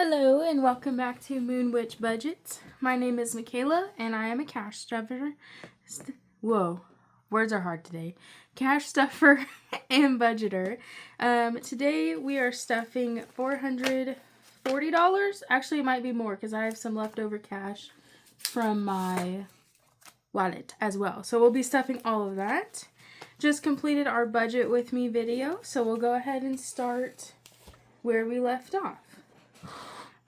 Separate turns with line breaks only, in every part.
Hello and welcome back to MoonWitchBudgets. My name is Michaela and I am a cash stuffer. Whoa, words are hard today. Cash stuffer and budgeter. Today we are stuffing $440. Actually, it might be more because I have some leftover cash from my wallet as well. So we'll be stuffing all of that. Just completed our budget with me video, so we'll go ahead and start where we left off.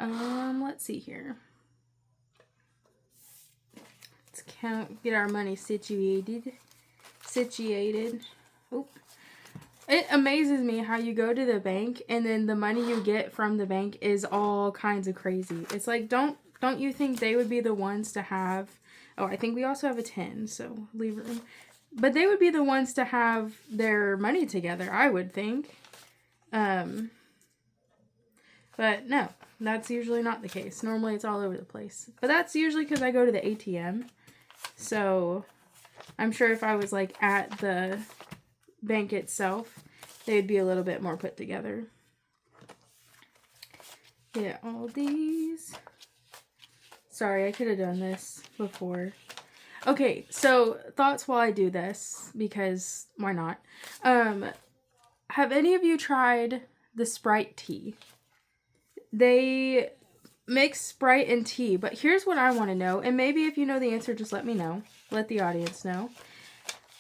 Let's see here. Let's get our money situated. Oh. It amazes me how you go to the bank and then the money you get from the bank is all kinds of crazy. It's like, don't you think they would be the ones to have, oh, I think we also have a 10, so leave room. But they would be the ones to have their money together, I would think. But no, that's usually not the case. Normally it's all over the place. But that's usually because I go to the ATM. So I'm sure if I was like at the bank itself, they'd be a little bit more put together. Yeah, all these. Sorry, I could have done this before. Okay, so thoughts while I do this, because why not? Have any of you tried the Sprite tea? They mix Sprite and tea, but here's what I want to know, and maybe if you know the answer, just let me know. Let the audience know.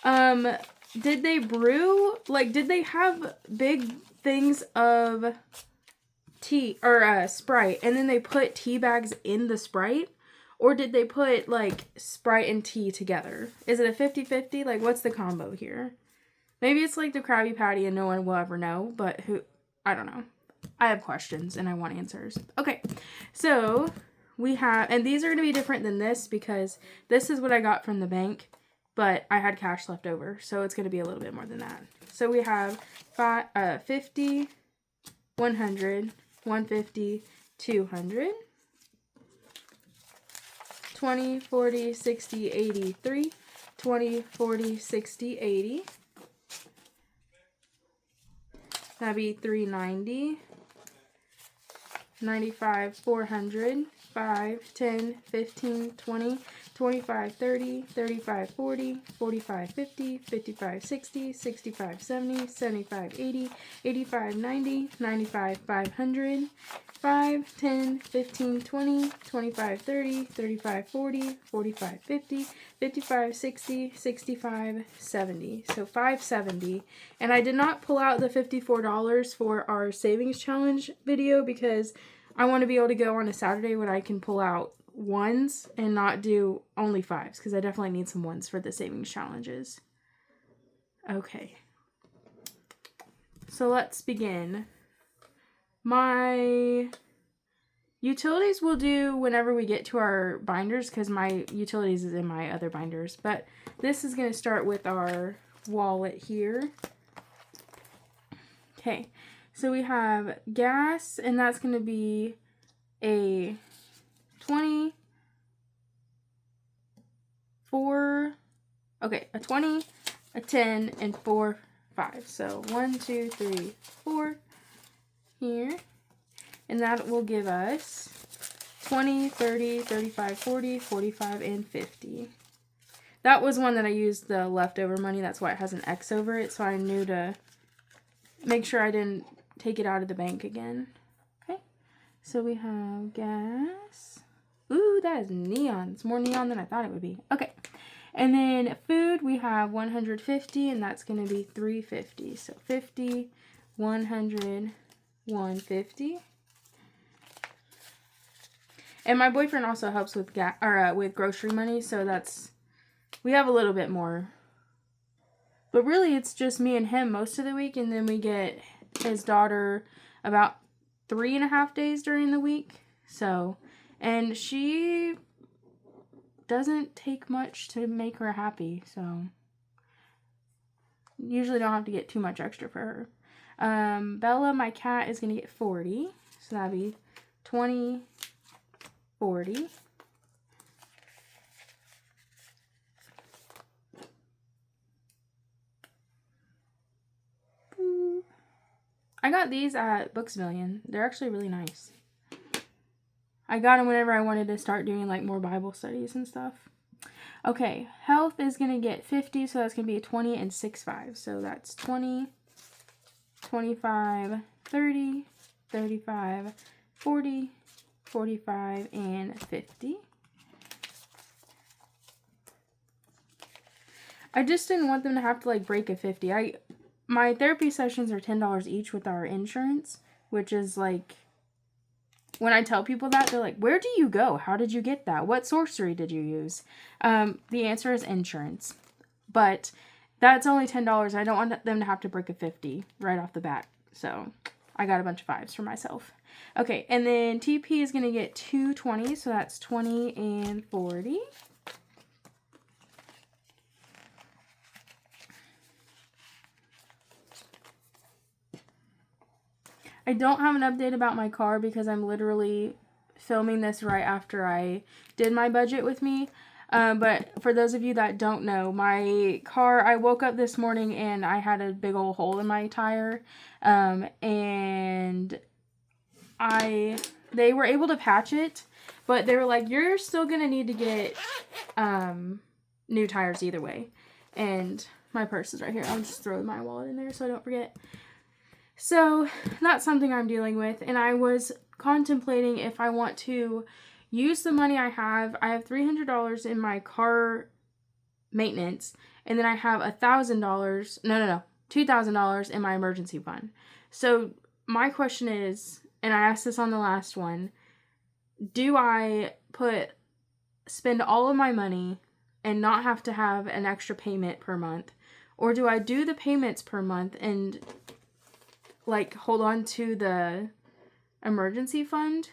Did they brew, like, did they have big things of tea, or Sprite, and then they put tea bags in the Sprite? Or did they put, like, Sprite and tea together? Is it a 50-50? Like, what's the combo here? Maybe it's like the Krabby Patty and no one will ever know, but I don't know. I have questions and I want answers. Okay, so we have, and these are going to be different than this because this is what I got from the bank, but I had cash left over, so it's going to be a little bit more than that. So we have 50, 100, 150, 200, 20, 40, 60, 80, 3, 20, 40, 60, 80. That'd be 390. 95, 400, 5, 10, 15, 20, 25, 30, 35, 40, 45, 50, 55, 60, 65, 70, 75, 80, 85, 90, 95, 500, 5, 10, 15, 20, 25, 30, 35, 40, 45, 50, 55, 60, 65, 70. So 570. And I did not pull out the $54 for our savings challenge video because I want to be able to go on a Saturday when I can pull out ones and not do only fives because I definitely need some ones for the savings challenges. Okay. So let's begin. My utilities we'll do whenever we get to our binders because my utilities is in my other binders. But this is going to start with our wallet here. Okay. So we have gas, and that's going to be a 20, a 20, a 10, and 4, 5. So 1, 2, 3, 4 here. And that will give us 20, 30, 35, 40, 45, and 50. That was one that I used the leftover money. That's why it has an X over it. So I knew to make sure I didn't take it out of the bank again. Okay. So we have gas. Ooh, that is neon. It's more neon than I thought it would be. Okay. And then food, we have 150, and that's going to be 350. So 50, 100, 150. And my boyfriend also helps with with grocery money, so we have a little bit more. But really, it's just me and him most of the week, and then we get his daughter about 3.5 days during the week. So, and she doesn't take much to make her happy, so usually don't have to get too much extra for her. Bella, my cat, is going to get 40, so that'd be 20, 40. I got these at Books A Million. They're actually really nice. I got them whenever I wanted to start doing like more Bible studies and stuff. Okay, health is going to get 50, so that's going to be a 20 and 6 5. So that's 20, 25, 30, 35, 40, 45, and 50. I just didn't want them to have to like break a 50. My therapy sessions are $10 each with our insurance, which is like, when I tell people that, they're like, where do you go? How did you get that? What sorcery did you use? The answer is insurance. But that's only $10. I don't want them to have to break a 50 right off the bat. So I got a bunch of 5s for myself. Okay, and then TP is going to get 220. So that's 20 and 40. I don't have an update about my car because I'm literally filming this right after I did my budget with me. But for those of you that don't know, my car, I woke up this morning and I had a big old hole in my tire. And they were able to patch it, but they were like, you're still going to need to get new tires either way. And my purse is right here. I'll just throw my wallet in there so I don't forget. So that's something I'm dealing with, and I was contemplating if I want to use the money I have. I have $300 in my car maintenance, and then I have $2,000 in my emergency fund. So my question is, and I asked this on the last one, do I spend all of my money and not have to have an extra payment per month, or do I do the payments per month and like hold on to the emergency fund?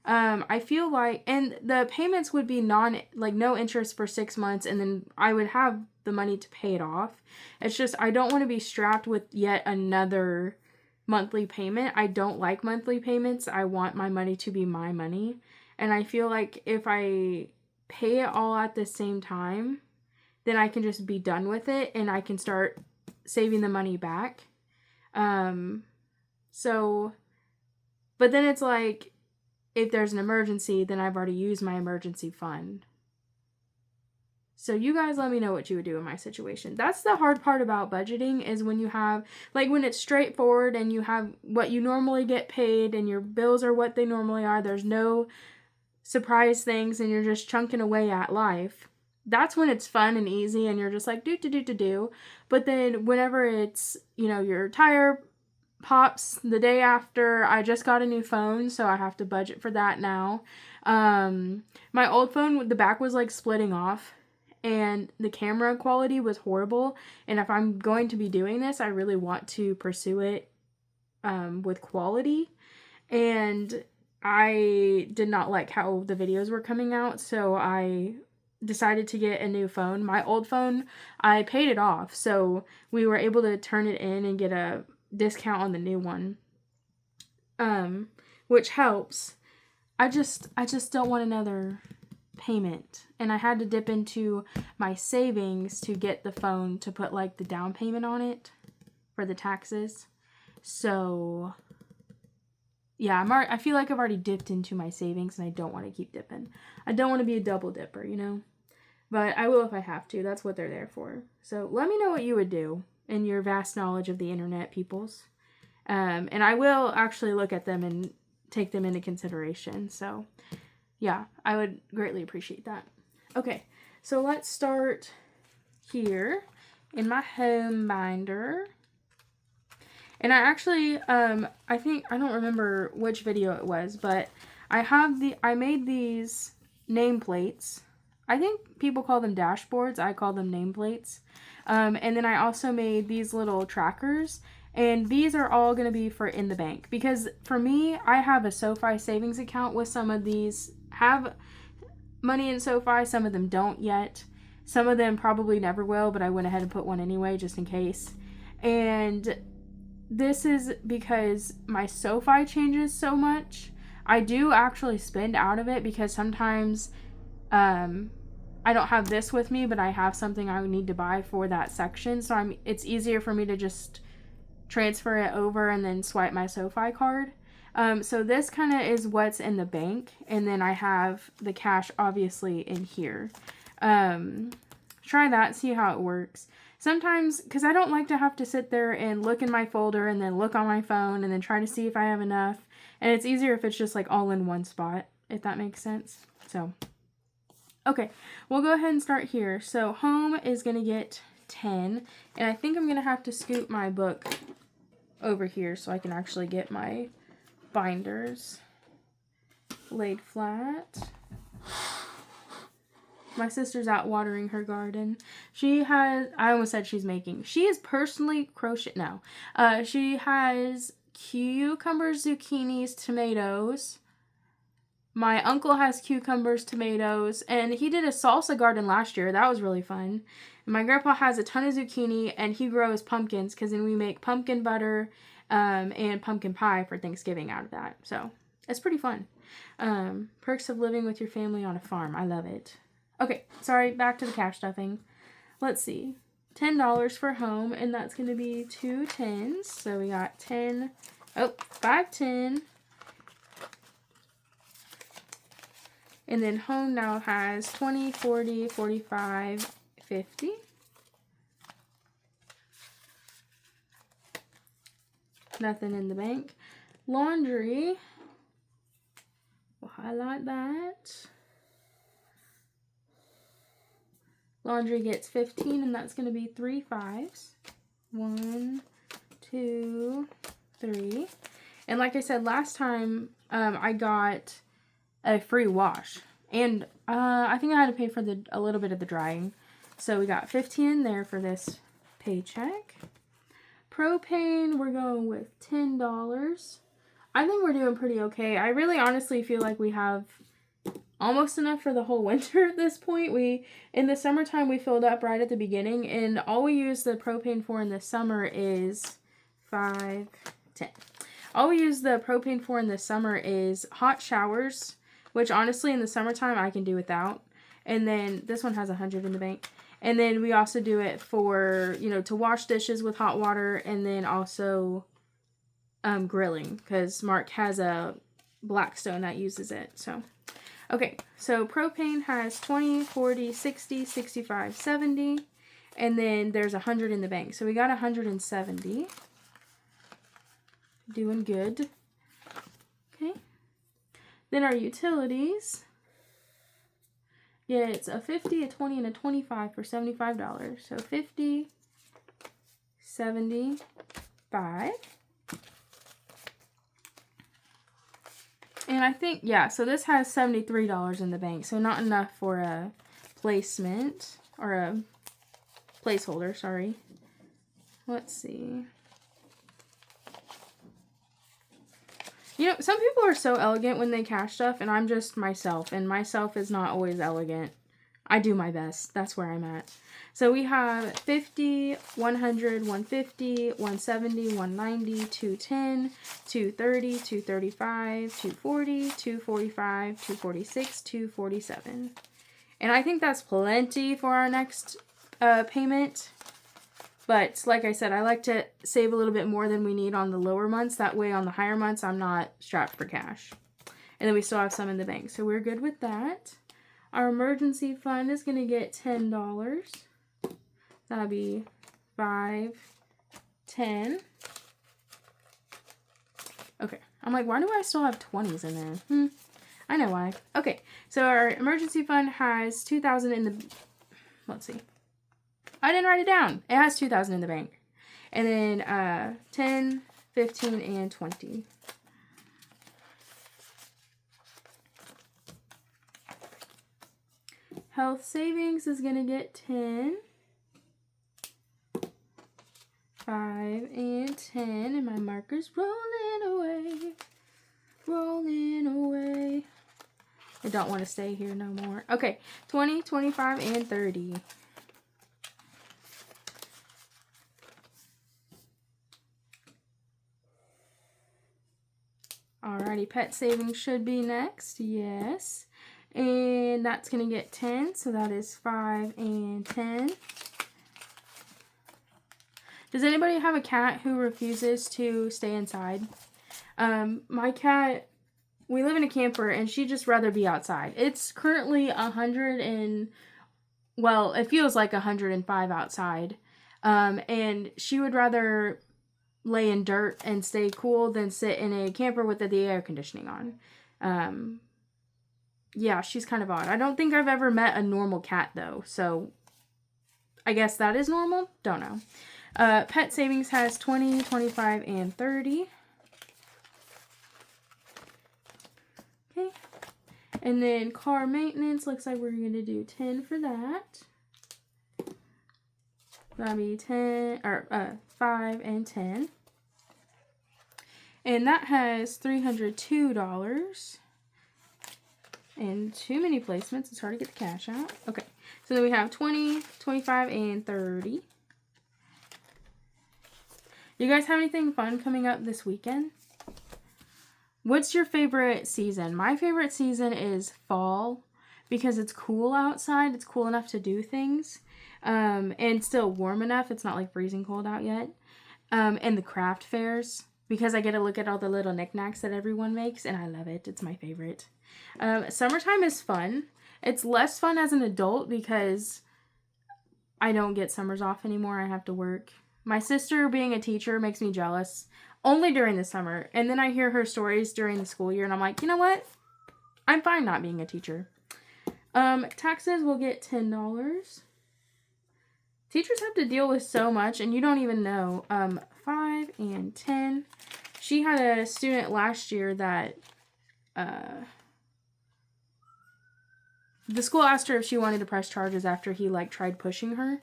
I feel like, and the payments would be no interest for 6 months, and then I would have the money to pay it off. It's just, I don't want to be strapped with yet another monthly payment. I don't like monthly payments. I want my money to be my money. And I feel like if I pay it all at the same time, then I can just be done with it and I can start saving the money back. But then it's like, if there's an emergency, then I've already used my emergency fund. So you guys let me know what you would do in my situation. That's the hard part about budgeting, is when you have, like, when it's straightforward and you have what you normally get paid and your bills are what they normally are. There's no surprise things and you're just chunking away at life. That's when it's fun and easy and you're just like, do. But then whenever it's, your tire pops the day after, I just got a new phone, so I have to budget for that now. My old phone, the back was like splitting off and the camera quality was horrible. And if I'm going to be doing this, I really want to pursue it with quality. And I did not like how the videos were coming out, so I decided to get a new phone. My old phone, I paid it off, so we were able to turn it in and get a discount on the new one, which helps. I just don't want another payment, and I had to dip into my savings to get the phone to put like the down payment on it for the taxes. So yeah, I feel like I've already dipped into my savings and I don't want to keep dipping. I don't want to be a double dipper, but I will if I have to. That's what they're there for. So let me know what you would do in your vast knowledge of the internet, peoples. And I will actually look at them and take them into consideration. So yeah, I would greatly appreciate that. Okay, so let's start here in my home binder. And I actually, I don't remember which video it was, but I made these nameplates. I think people call them dashboards. I call them nameplates. And then I also made these little trackers, and these are all going to be for in the bank, because for me, I have a SoFi savings account with some of these have money in SoFi. Some of them don't yet. Some of them probably never will, but I went ahead and put one anyway, just in case. And this is because my SoFi changes so much. I do actually spend out of it because sometimes I don't have this with me, but I have something I would need to buy for that section. So it's easier for me to just transfer it over and then swipe my SoFi card. So this kind of is what's in the bank. And then I have the cash obviously in here. Try that, see how it works. Sometimes, because I don't like to have to sit there and look in my folder and then look on my phone and then try to see if I have enough. And it's easier if it's just like all in one spot, if that makes sense. So, okay, we'll go ahead and start here. So home is going to get 10. And I think I'm going to have to scoot my book over here so I can actually get my binders laid flat. My sister's out watering her garden. She has, I almost said she's making. She is personally crochet now. She has cucumbers, zucchinis, tomatoes. My uncle has cucumbers, tomatoes, and he did a salsa garden last year. That was really fun. And my grandpa has a ton of zucchini, and he grows pumpkins because then we make pumpkin butter and pumpkin pie for Thanksgiving out of that. So it's pretty fun. Perks of living with your family on a farm. I love it. Okay, sorry, back to the cash stuffing. Let's see. $10 for home, and that's going to be 2 10s. So we got 10, 5 10. And then home now has 20, 40, 45, 50. Nothing in the bank. Laundry. We'll highlight that. Laundry gets 15, and that's going to be 3 5s. 1, 2, 3. And like I said last time, I got a free wash. And I think I had to pay for a little bit of the drying. So we got 15 in there for this paycheck. Propane, we're going with $10. I think we're doing pretty okay. I really honestly feel like we have almost enough for the whole winter at this point. In the summertime, we filled up right at the beginning, and all we use the propane for in the summer is 5, 10. All we use the propane for in the summer is hot showers, which honestly in the summertime I can do without. And then this one has 100 in the bank. And then we also do it for, to wash dishes with hot water, and then also grilling, because Mark has a Blackstone that uses it. So okay, so propane has 20, 40, 60, 65, 70, and then there's 100 in the bank. So we got 170. Doing good. Okay. Then our utilities. Yeah, it's a 50, a 20, and a 25 for $75. So 50, 75. And I think, yeah, so this has $73 in the bank. So not enough for a placement, or a placeholder, sorry. Let's see. Some people are so elegant when they cash stuff, and I'm just myself, and myself is not always elegant. I do my best. That's where I'm at. So we have 50, 100, 150, 170, 190, 210, 230, 235, 240, 245, 246, 247. And I think that's plenty for our next payment. But like I said, I like to save a little bit more than we need on the lower months. That way on the higher months, I'm not strapped for cash. And then we still have some in the bank. So we're good with that. Our emergency fund is going to get $10. That'll be 5, 10. Okay. I'm like, why do I still have 20s in there? I know why. Okay. So our emergency fund has 2,000 in the... Let's see. I didn't write it down. It has 2,000 in the bank. And then 10, 15, and 20. Health savings is going to get 10. 5 and 10. And my marker's rolling away. Rolling away. I don't want to stay here no more. Okay. 20, 25, and 30. Alrighty, pet savings should be next. Yes. And that's going to get 10. So that is 5 and 10. Does anybody have a cat who refuses to stay inside? My cat, we live in a camper, and she'd just rather be outside. It's currently 100 and, well, it feels like 105 outside. And she would rather lay in dirt and stay cool than sit in a camper with the air conditioning on. Yeah, she's kind of odd. I don't think I've ever met a normal cat, though, so I guess that is normal? Don't know. Pet savings has 20, 25, and 30. Okay. And then car maintenance, looks like we're going to do 10 for that. That'll be 10, or 5 and 10. And that has $302. And too many placements. It's hard to get the cash out. Okay. So then we have 20, 25, and 30. You guys have anything fun coming up this weekend? What's your favorite season? My favorite season is fall because it's cool outside. It's cool enough to do things. And still warm enough. It's not like freezing cold out yet. And the craft fairs because I get to look at all the little knickknacks that everyone makes and I love it. It's my favorite. Summertime is fun. It's less fun as an adult because I don't get summers off anymore. I have to work. My sister being a teacher makes me jealous only during the summer. And then I hear her stories during the school year and I'm like, you know what? I'm fine not being a teacher. Taxes will get $10. Teachers have to deal with so much and you don't even know. 5 and 10. She had a student last year that the school asked her if she wanted to press charges after he tried pushing her,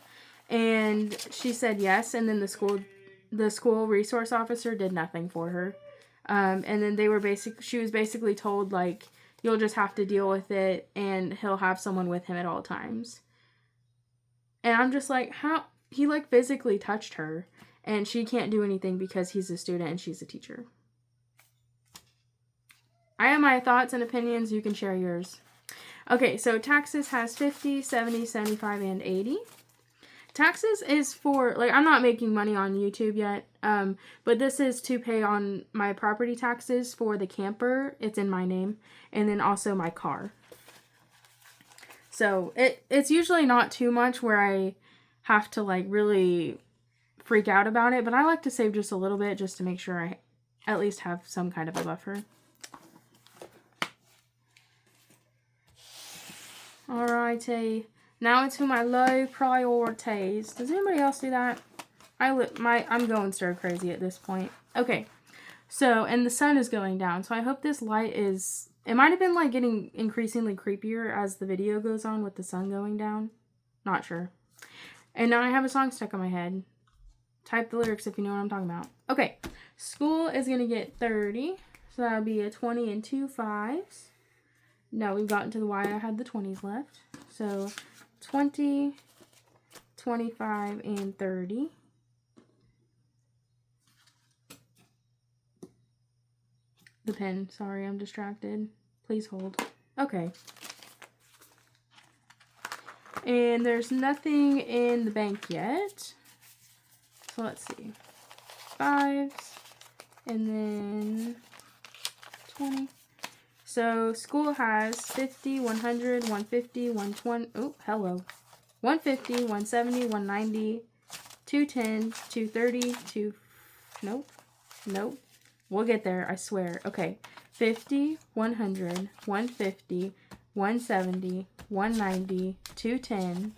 and she said yes. And then the school resource officer did nothing for her, and then she was basically told you'll just have to deal with it, and he'll have someone with him at all times. And I'm just like, how he physically touched her, and she can't do anything because he's a student and she's a teacher. I have my thoughts and opinions. You can share yours. Okay, so taxes has 50, 70, 75, and 80. Taxes is for, I'm not making money on YouTube yet, but this is to pay on my property taxes for the camper. It's in my name. And then also my car. So it's usually not too much where I have to really freak out about it, but I like to save just a little bit just to make sure I at least have some kind of a buffer. Alrighty, now into my low priorities. Does anybody else do that? I'm going stir crazy at this point. Okay, so, and the sun is going down, so I hope this light is, it might have been getting increasingly creepier as the video goes on with the sun going down. Not sure. And now I have a song stuck in my head. Type the lyrics if you know what I'm talking about. Okay, school is going to get 30, so that'll be a 20 and 2 5s. No, we've gotten to the Y. I had the 20s left. So 20, 25, and 30. The pen. Sorry, I'm distracted. Please hold. Okay. And there's nothing in the bank yet. So let's see. 5s. And then 20. So school has 50, 100, 150, 120, oh, hello. 150, 170, 190, 210, 230, nope. We'll get there, I swear. Okay, 50, 100, 150, 170, 190, 210,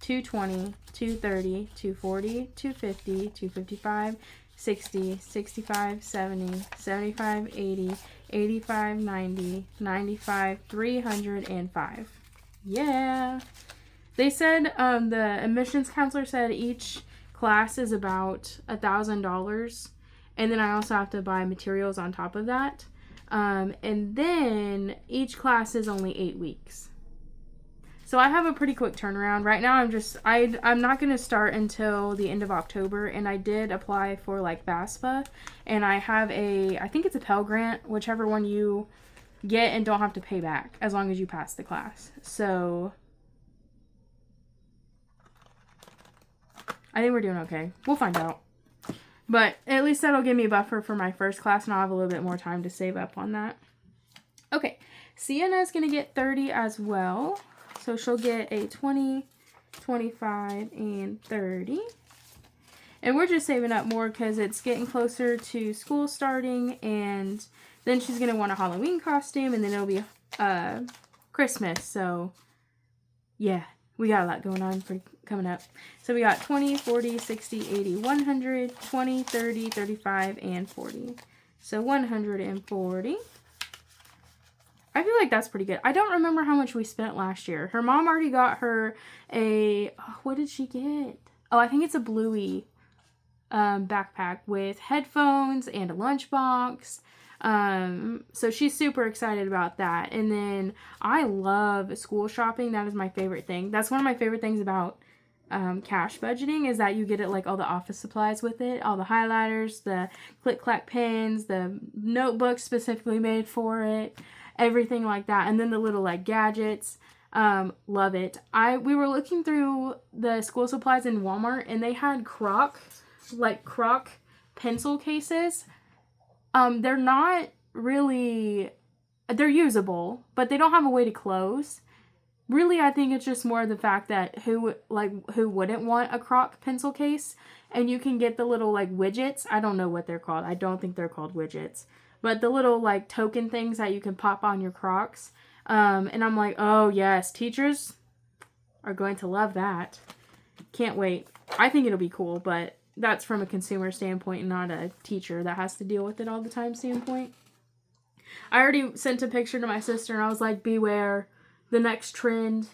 220, 230, 240, 250, 255, 60, 65, 70, 75, 80, 85, 90, 95, 305. Yeah. They said, the admissions counselor said each class is about $1,000. And then I also have to buy materials on top of that. And then each class is only 8 weeks. So I have a pretty quick turnaround. Right now I'm not going to start until the end of October, and I did apply for FAFSA, and I have I think it's a Pell Grant, whichever one you get and don't have to pay back as long as you pass the class. So I think we're doing okay. We'll find out. But at least that'll give me a buffer for my first class, and I'll have a little bit more time to save up on that. Okay, Sienna's going to get 30 as well. So she'll get a 20, 25, and 30. And we're just saving up more because it's getting closer to school starting, and then she's going to want a Halloween costume, and then it'll be Christmas. So, yeah, we got a lot going on for coming up. So we got 20, 40, 60, 80, 100, 20, 30, 35, and 40. So 140. I feel like that's pretty good. I don't remember how much we spent last year. Her mom already got her a, what did she get? Oh, I think it's a Bluey backpack with headphones and a lunchbox. So she's super excited about that. And then I love school shopping. That is my favorite thing. That's one of my favorite things about cash budgeting, is that you get it like all the office supplies with it, all the highlighters, the click-clack pens, the notebooks specifically made for it, everything like that. And then the little like gadgets. Love it. We were looking through the school supplies in Walmart, and they had Croc pencil cases. They're not really, they're usable, but they don't have a way to close. Really, I think it's just more the fact that who wouldn't want a Croc pencil case? And you can get the little like widgets. I don't know what they're called. I don't think they're called widgets, but the little like token things that you can pop on your Crocs. And I'm like, oh yes, teachers are going to love that. Can't wait. I think it'll be cool, but that's from a consumer standpoint, not a teacher that has to deal with it all the time standpoint. I already sent a picture to my sister, and I was like, beware the next trend.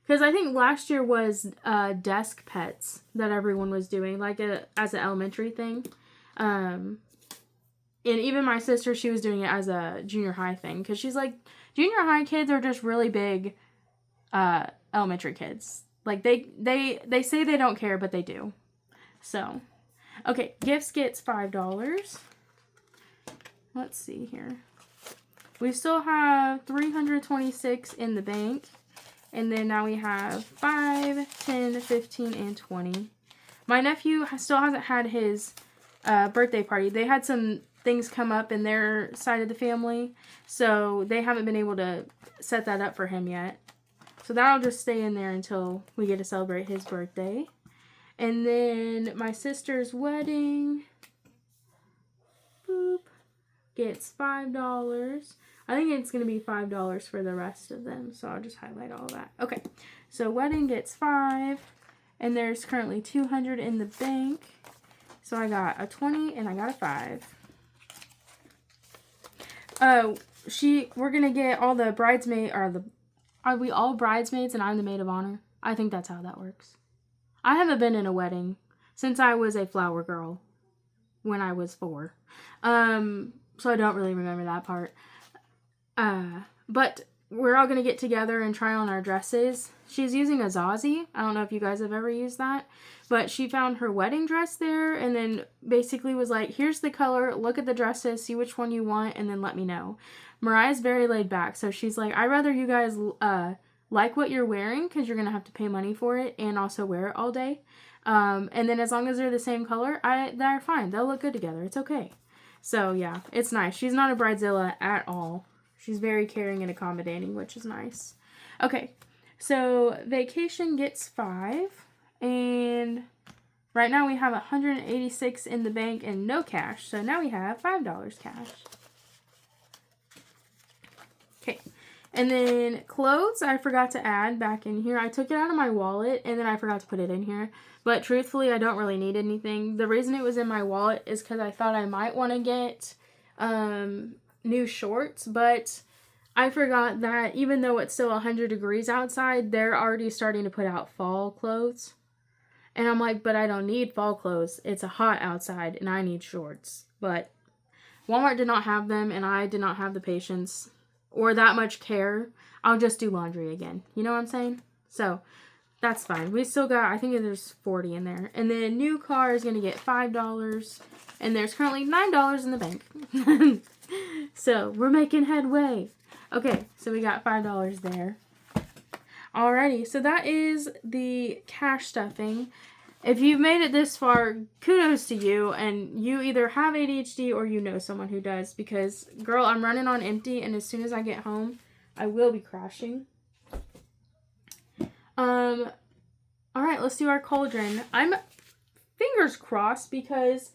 Because I think last year was desk pets that everyone was doing, like as an elementary thing. And even my sister, she was doing it as a junior high thing. Because she's like, junior high kids are just really big elementary kids. Like, they say they don't care, but they do. So, okay, gifts gets $5. Let's see here. We still have 326 in the bank. And then now we have 5, 10, 15, and 20. My nephew still hasn't had his birthday party. They had some things come up in their side of the family, so they haven't been able to set that up for him yet. So that'll just stay in there until we get to celebrate his birthday. And then my sister's wedding, boop, gets $5. I think it's going to be $5 for the rest of them, so I'll just highlight all that. Okay, so wedding gets $5, and there's currently 200 in the bank. So I got a 20 and I got a 5. We're going to get all the bridesmaids, are we all bridesmaids and I'm the maid of honor? I think that's how that works. I haven't been in a wedding since I was a flower girl when I was 4. So I don't really remember that part. But we're all going to get together and try on our dresses. She's using a Zazie. I don't know if you guys have ever used that. But she found her wedding dress there and then basically was like, here's the color, look at the dresses, see which one you want, and then let me know. Mariah's very laid back, so she's like, I'd rather you guys like what you're wearing because you're going to have to pay money for it and also wear it all day. And then as long as they're the same color, they're fine. They'll look good together. It's okay. So yeah, it's nice. She's not a bridezilla at all. She's very caring and accommodating, which is nice. Okay, so vacation gets 5. And right now we have 186 in the bank and no cash. So now we have $5 cash. Okay. And then clothes, I forgot to add back in here. I took it out of my wallet and then I forgot to put it in here. But truthfully, I don't really need anything. The reason it was in my wallet is because I thought I might want to get new shorts. But I forgot that even though it's still 100 degrees outside, they're already starting to put out fall clothes. And I'm like, but I don't need fall clothes. It's hot outside and I need shorts. But Walmart did not have them and I did not have the patience or that much care. I'll just do laundry again. You know what I'm saying? So that's fine. We still got, I think there's 40 in there. And then new car is going to get $5. And there's currently $9 in the bank. So we're making headway. Okay, so we got $5 there. Alrighty, so that is the cash stuffing. if you've made it this far, kudos to you, and you either have ADHD or you know someone who does, because, girl, I'm running on empty, and as soon as I get home, I will be crashing. Alright, let's do our cauldron. I'm fingers crossed, because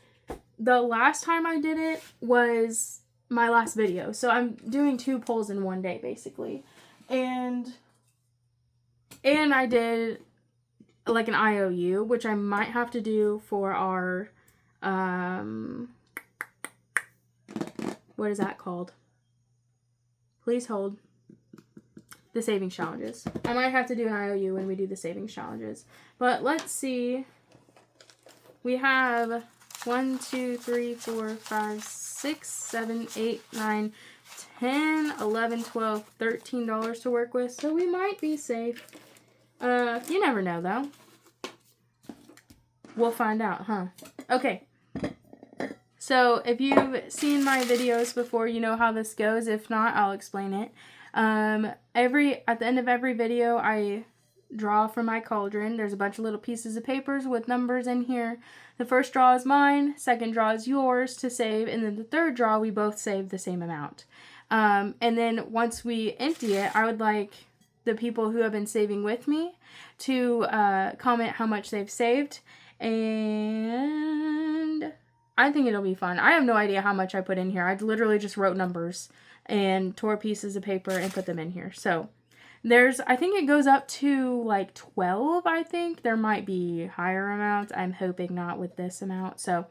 the last time I did it was my last video, so I'm doing 2 polls in one day, basically. And I did like an IOU, which I might have to do for our, what is that called? Please hold. The savings challenges. I might have to do an IOU when we do the savings challenges. But let's see. We have 1, 2, 3, 4, 5, 6, 7, 8, 9, 10, 11, 12, $13 to work with. So we might be safe. You never know, though. We'll find out, huh? Okay. So, if you've seen my videos before, you know how this goes. If not, I'll explain it. At the end of every video, I draw from my cauldron. There's a bunch of little pieces of papers with numbers in here. The first draw is mine, second draw is yours to save, and then the third draw, we both save the same amount. And then once we empty it, I would like the people who have been saving with me to comment how much they've saved, and I think it'll be fun. I have no idea how much I put in here. I literally just wrote numbers and tore pieces of paper and put them in here. So I think it goes up to like 12, I think. There might be higher amounts. I'm hoping not with this amount. So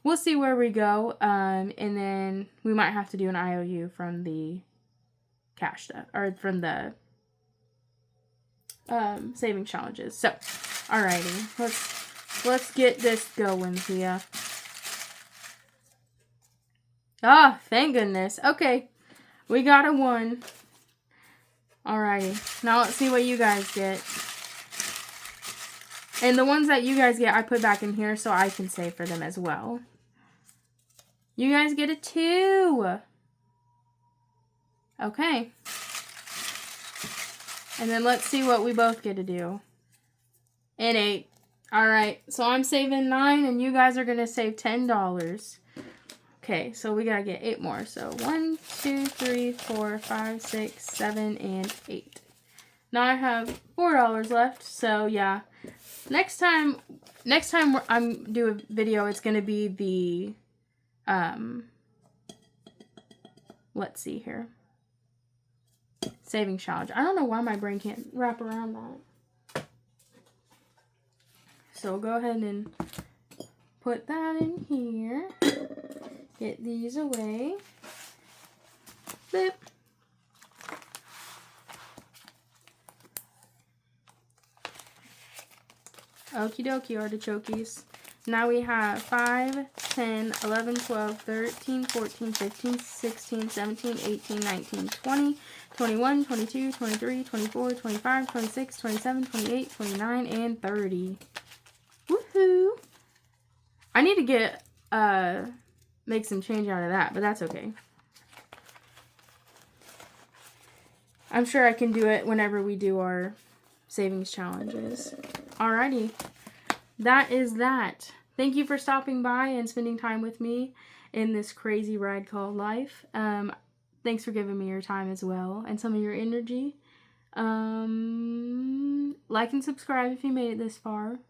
we'll see where we go. And then we might have to do an IOU from the cash stuff, or from the saving challenges. So, alrighty, let's get this going here. Ah, thank goodness. Okay, we got a 1. Alrighty, now let's see what you guys get. And the ones that you guys get, I put back in here so I can save for them as well. You guys get a 2. Okay. And then let's see what we both get to do. An 8. Alright, so I'm saving 9 and you guys are going to save $10. Okay, so we got to get 8 more. So 1, 2, 3, 4, 5, 6, 7, and 8. Now I have $4 left. So yeah, next time I'm do a video, it's going to be the, let's see here. Saving challenge. I don't know why my brain can't wrap around that. So we'll go ahead and put that in here. Get these away. Boop. Okie dokie, artichokes. Now we have 5, 10, 11, 12, 13, 14, 15, 16, 17, 18, 19, 20, 21, 22, 23, 24, 25, 26, 27, 28, 29, and 30. Woohoo! I need to get, make some change out of that, but that's okay. I'm sure I can do it whenever we do our savings challenges. Alrighty. That is that. Thank you for stopping by and spending time with me in this crazy ride called life. Thanks for giving me your time as well and some of your energy. Like and subscribe if you made it this far.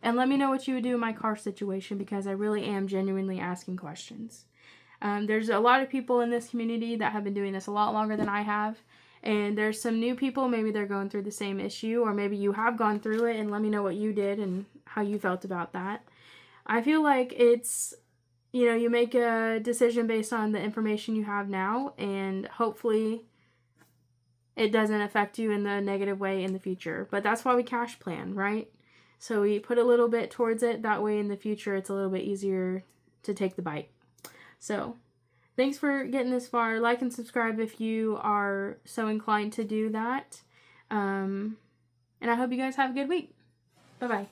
And let me know what you would do in my car situation, because I really am genuinely asking questions. There's a lot of people in this community that have been doing this a lot longer than I have. And there's some new people, maybe they're going through the same issue, or maybe you have gone through it, and let me know what you did and how you felt about that. I feel like it's, you know, you make a decision based on the information you have now, and hopefully it doesn't affect you in the negative way in the future. But that's why we cash plan, right? So we put a little bit towards it, that way in the future it's a little bit easier to take the bite. So thanks for getting this far. Like and subscribe if you are so inclined to do that. And I hope you guys have a good week. Bye-bye.